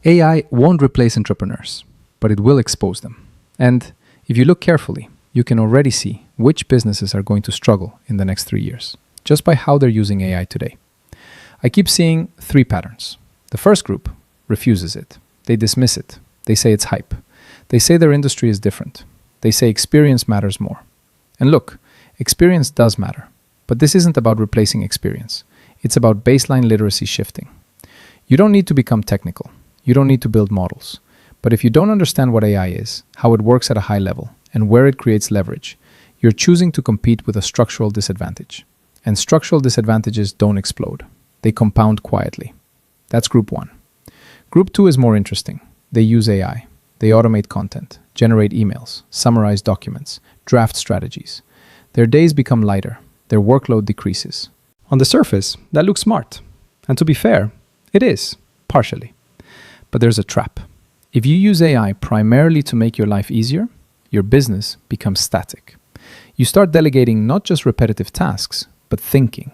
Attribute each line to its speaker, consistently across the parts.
Speaker 1: AI won't replace entrepreneurs, but it will expose them. And if you look carefully, you can already see which businesses are going to struggle in the next 3 years, just by how they're using AI today. I keep seeing 3 patterns. The first group refuses it. They dismiss it. They say it's hype. They say their industry is different. They say experience matters more. And look, experience does matter. But this isn't about replacing experience. It's about baseline literacy shifting. You don't need to become technical. You don't need to build models. But if you don't understand what AI is, how it works at a high level, and where it creates leverage, you're choosing to compete with a structural disadvantage. And structural disadvantages don't explode. They compound quietly. That's group 1. Group 2 is more interesting. They use AI. They automate content, generate emails, summarize documents, draft strategies. Their days become lighter. Their workload decreases. On the surface, that looks smart. And to be fair, it is, partially. But there's a trap. If you use AI primarily to make your life easier, your business becomes static. You start delegating not just repetitive tasks, but thinking.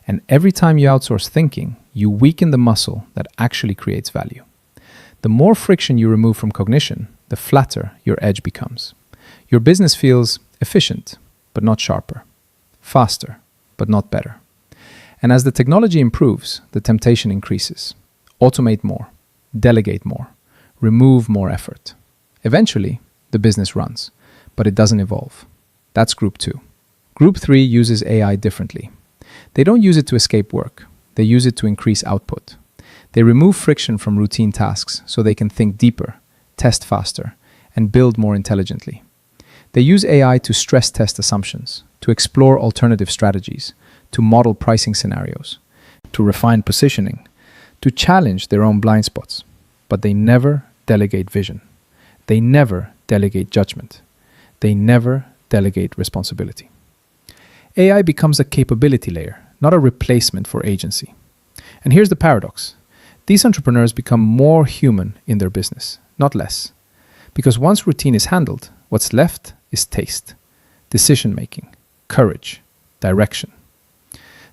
Speaker 1: And every time you outsource thinking, you weaken the muscle that actually creates value. The more friction you remove from cognition, the flatter your edge becomes. Your business feels efficient, but not sharper. Faster, but not better. And as the technology improves, the temptation increases. Automate more, delegate more, remove more effort. Eventually, the business runs, but it doesn't evolve. That's group 2. Group 3 uses AI differently. They don't use it to escape work. They use it to increase output. They remove friction from routine tasks so they can think deeper, test faster, and build more intelligently. They use AI to stress test assumptions, to explore alternative strategies, to model pricing scenarios, to refine positioning, to challenge their own blind spots. But they never delegate vision. They never delegate judgment. They never delegate responsibility. AI becomes a capability layer, not a replacement for agency. And here's the paradox. These entrepreneurs become more human in their business, not less. Because once routine is handled, what's left is taste, decision-making, courage, direction.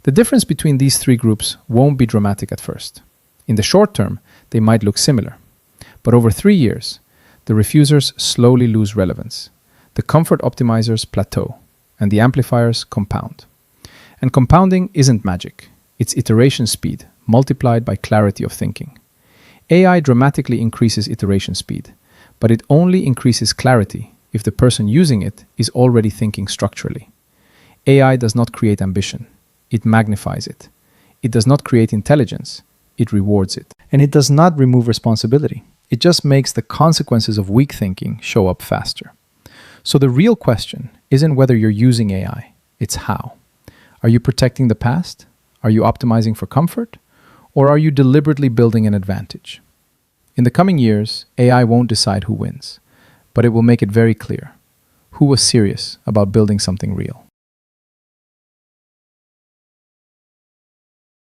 Speaker 1: The difference between these 3 groups won't be dramatic at first. In the short term, they might look similar. But over 3 years, the refusers slowly lose relevance. The comfort optimizers plateau, and the amplifiers compound. And compounding isn't magic. It's iteration speed multiplied by clarity of thinking. AI dramatically increases iteration speed, but it only increases clarity if the person using it is already thinking structurally. AI does not create ambition. It magnifies it. It does not create intelligence. It rewards it. And it does not remove responsibility. It just makes the consequences of weak thinking show up faster. So the real question isn't whether you're using AI, it's how. Are you protecting the past? Are you optimizing for comfort? Or are you deliberately building an advantage? In the coming years, AI won't decide who wins, but it will make it very clear who was serious about building something real.